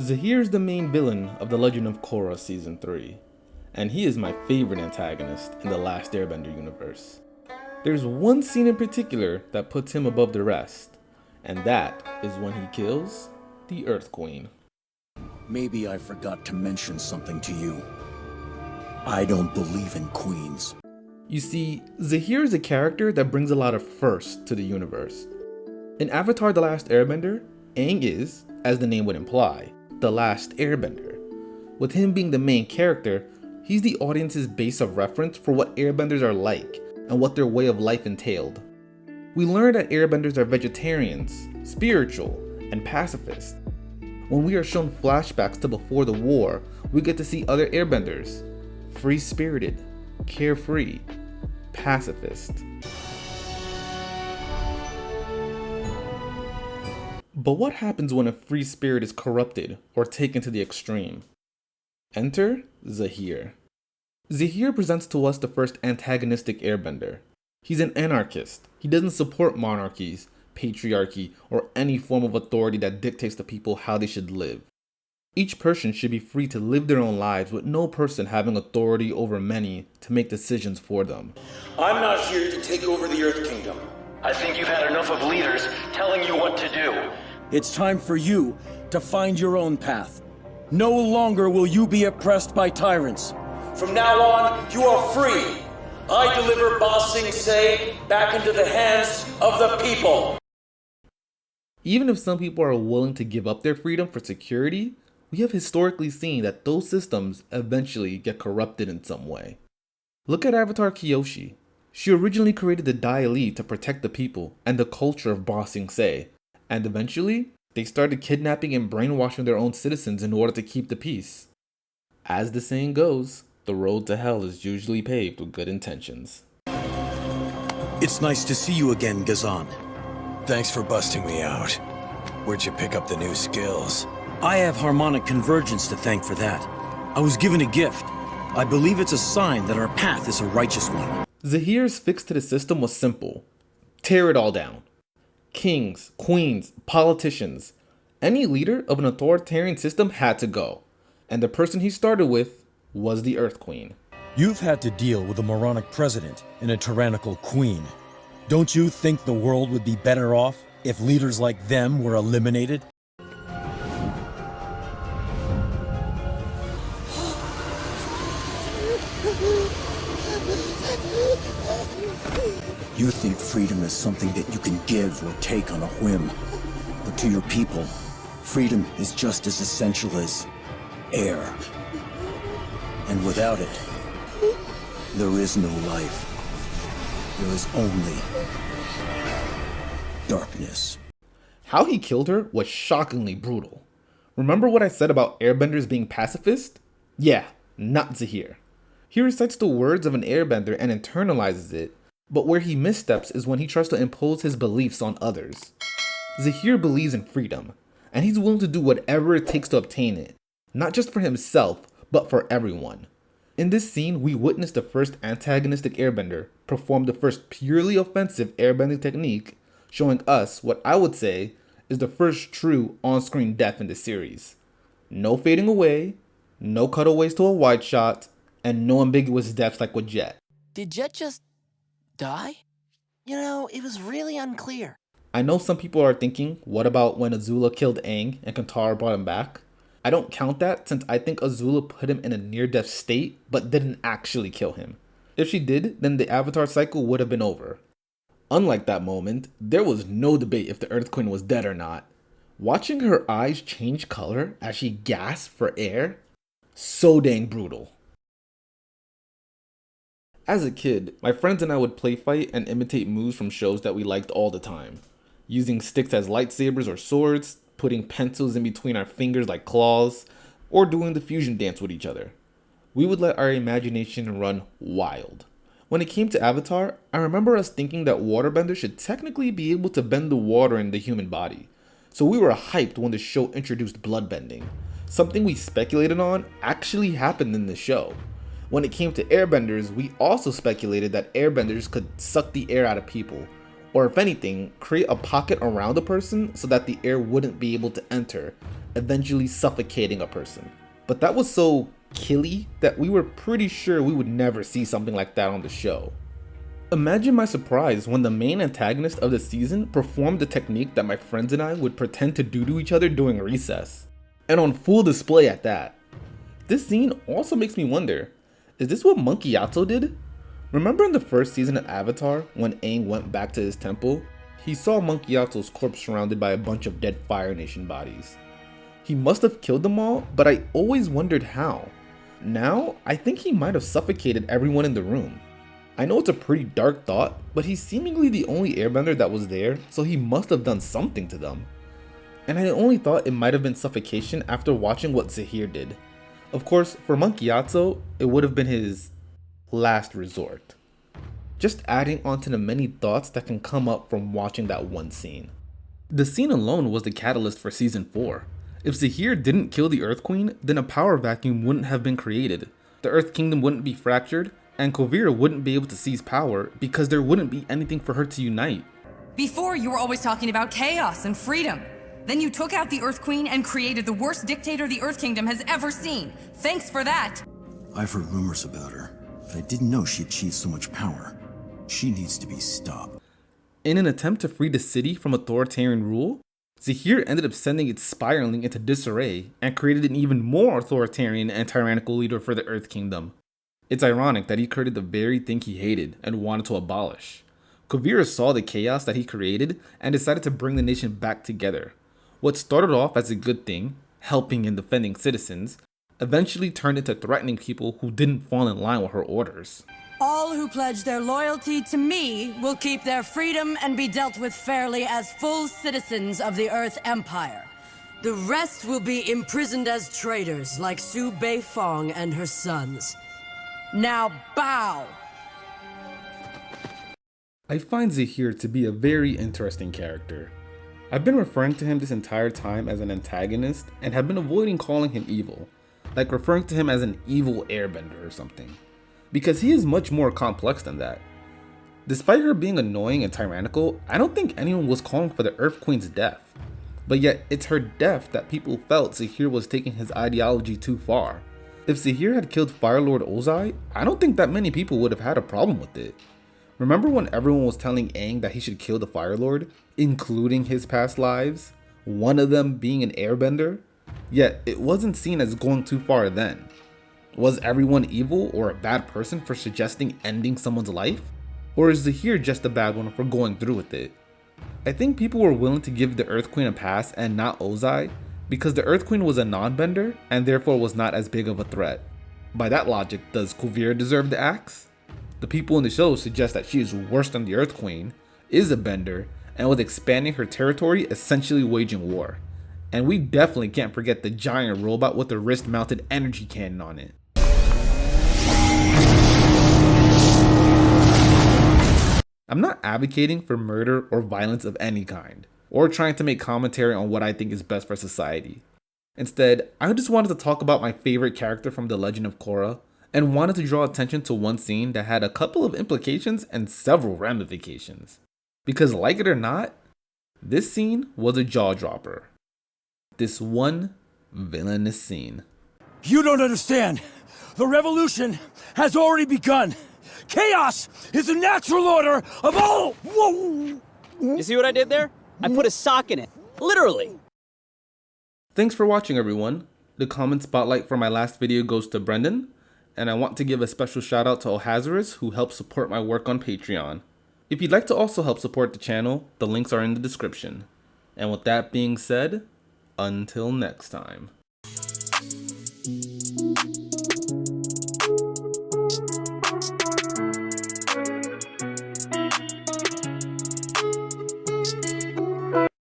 Zaheer is the main villain of The Legend of Korra Season 3, and he is my favorite antagonist in the Last Airbender universe. There's one scene in particular that puts him above the rest, and that is when he kills the Earth Queen. Maybe I forgot to mention something to you. I don't believe in queens. You see, Zaheer is a character that brings a lot of firsts to the universe. In Avatar The Last Airbender, Aang is, as the name would imply, the last airbender. With him being the main character, he's the audience's base of reference for what airbenders are like and what their way of life entailed. We learn that airbenders are vegetarians, spiritual, and pacifist. When we are shown flashbacks to before the war, we get to see other airbenders, free-spirited, carefree, pacifist. But what happens when a free spirit is corrupted or taken to the extreme? Enter Zaheer. Zaheer presents to us the first antagonistic airbender. He's an anarchist. He doesn't support monarchies, patriarchy, or any form of authority that dictates to people how they should live. Each person should be free to live their own lives with no person having authority over many to make decisions for them. I'm not here to take over the Earth Kingdom. I think you've had enough of leaders telling you what to do. It's time for you to find your own path. No longer will you be oppressed by tyrants. From now on, you are free. I deliver Ba Sing Se back into the hands of the people. Even if some people are willing to give up their freedom for security, we have historically seen that those systems eventually get corrupted in some way. Look at Avatar Kyoshi. She originally created the Dai Li to protect the people and the culture of Ba Sing Se, and eventually, they started kidnapping and brainwashing their own citizens in order to keep the peace. As the saying goes, the road to hell is usually paved with good intentions. It's nice to see you again, Gazan. Thanks for busting me out. Where'd you pick up the new skills? I have harmonic convergence to thank for that. I was given a gift. I believe it's a sign that our path is a righteous one. Zaheer's fix to the system was simple. Tear it all down. Kings, queens, politicians, any leader of an authoritarian system had to go. And the person he started with was the Earth Queen. You've had to deal with a moronic president and a tyrannical queen. Don't you think the world would be better off if leaders like them were eliminated? You think freedom is something that you can give or take on a whim. But to your people, freedom is just as essential as air. And without it, there is no life. There is only darkness. How he killed her was shockingly brutal. Remember what I said about airbenders being pacifist? Yeah, not Zaheer. He recites the words of an airbender and internalizes it, but where he missteps is when he tries to impose his beliefs on others. Zaheer believes in freedom, and he's willing to do whatever it takes to obtain it, not just for himself, but for everyone. In this scene, we witness the first antagonistic airbender perform the first purely offensive airbending technique, showing us what I would say is the first true on-screen death in the series. No fading away, no cutaways to a wide shot, and no ambiguous deaths like with Jet. Did Jet just die? You know, it was really unclear. I know some people are thinking, what about when Azula killed Aang and Katara brought him back? I don't count that since I think Azula put him in a near-death state but didn't actually kill him. If she did, then the Avatar cycle would have been over. Unlike that moment, there was no debate if the Earth Queen was dead or not. Watching her eyes change color as she gasped for air, so dang brutal. As a kid, my friends and I would play fight and imitate moves from shows that we liked all the time. Using sticks as lightsabers or swords, putting pencils in between our fingers like claws, or doing the fusion dance with each other. We would let our imagination run wild. When it came to Avatar, I remember us thinking that waterbenders should technically be able to bend the water in the human body. So we were hyped when the show introduced bloodbending. Something we speculated on actually happened in the show. When it came to airbenders, we also speculated that airbenders could suck the air out of people, or if anything, create a pocket around a person so that the air wouldn't be able to enter, eventually suffocating a person. But that was so killy that we were pretty sure we would never see something like that on the show. Imagine my surprise when the main antagonist of the season performed the technique that my friends and I would pretend to do to each other during recess. And on full display at that. This scene also makes me wonder, is this what Monkey Yatso did? Remember in the first season of Avatar, when Aang went back to his temple? He saw Monkey Yatso's corpse surrounded by a bunch of dead Fire Nation bodies. He must have killed them all, but I always wondered how. Now, I think he might have suffocated everyone in the room. I know it's a pretty dark thought, but he's seemingly the only airbender that was there, so he must have done something to them. And I only thought it might have been suffocation after watching what Zaheer did. Of course, for Monkey Yatso, it would have been his last resort. Just adding onto the many thoughts that can come up from watching that one scene. The scene alone was the catalyst for season 4. If Zaheer didn't kill the Earth Queen, then a power vacuum wouldn't have been created. The Earth Kingdom wouldn't be fractured, and Korra wouldn't be able to seize power because there wouldn't be anything for her to unite. Before, you were always talking about chaos and freedom. Then you took out the Earth Queen and created the worst dictator the Earth Kingdom has ever seen. Thanks for that. I've heard rumors about her, but I didn't know she achieved so much power. She needs to be stopped. In an attempt to free the city from authoritarian rule, Zaheer ended up sending it spiraling into disarray and created an even more authoritarian and tyrannical leader for the Earth Kingdom. It's ironic that he created the very thing he hated and wanted to abolish. Korra saw the chaos that he created and decided to bring the nation back together. What started off as a good thing, helping and defending citizens, eventually turned into threatening people who didn't fall in line with her orders. All who pledge their loyalty to me will keep their freedom and be dealt with fairly as full citizens of the Earth Empire. The rest will be imprisoned as traitors like Su Beifong and her sons. Now bow! I find Zaheer to be a very interesting character. I've been referring to him this entire time as an antagonist and have been avoiding calling him evil, like referring to him as an evil airbender or something, because he is much more complex than that. Despite her being annoying and tyrannical, I don't think anyone was calling for the Earth Queen's death. But yet, it's her death that people felt Zaheer was taking his ideology too far. If Zaheer had killed Fire Lord Ozai, I don't think that many people would have had a problem with it. Remember when everyone was telling Aang that he should kill the Fire Lord, including his past lives, one of them being an airbender? Yet, it wasn't seen as going too far then. Was everyone evil or a bad person for suggesting ending someone's life? Or is Zaheer just a bad one for going through with it? I think people were willing to give the Earth Queen a pass and not Ozai because the Earth Queen was a non-bender and therefore was not as big of a threat. By that logic, does Korra deserve the axe? The people in the show suggest that she is worse than the Earth Queen, is a bender, and was expanding her territory, essentially waging war. And we definitely can't forget the giant robot with the wrist-mounted energy cannon on it. I'm not advocating for murder or violence of any kind, or trying to make commentary on what I think is best for society. Instead, I just wanted to talk about my favorite character from The Legend of Korra, and wanted to draw attention to one scene that had a couple of implications and several ramifications. Because like it or not, this scene was a jaw dropper. This one villainous scene. You don't understand. The revolution has already begun. Chaos is the natural order of all. Whoa. You see what I did there? I put a sock in it. Literally. Thanks for watching, everyone. The comment spotlight for my last video goes to Brendan, and I want to give a special shout out to Ohazarus, who helps support my work on Patreon. If you'd like to also help support the channel, the links are in the description. And with that being said, until next time.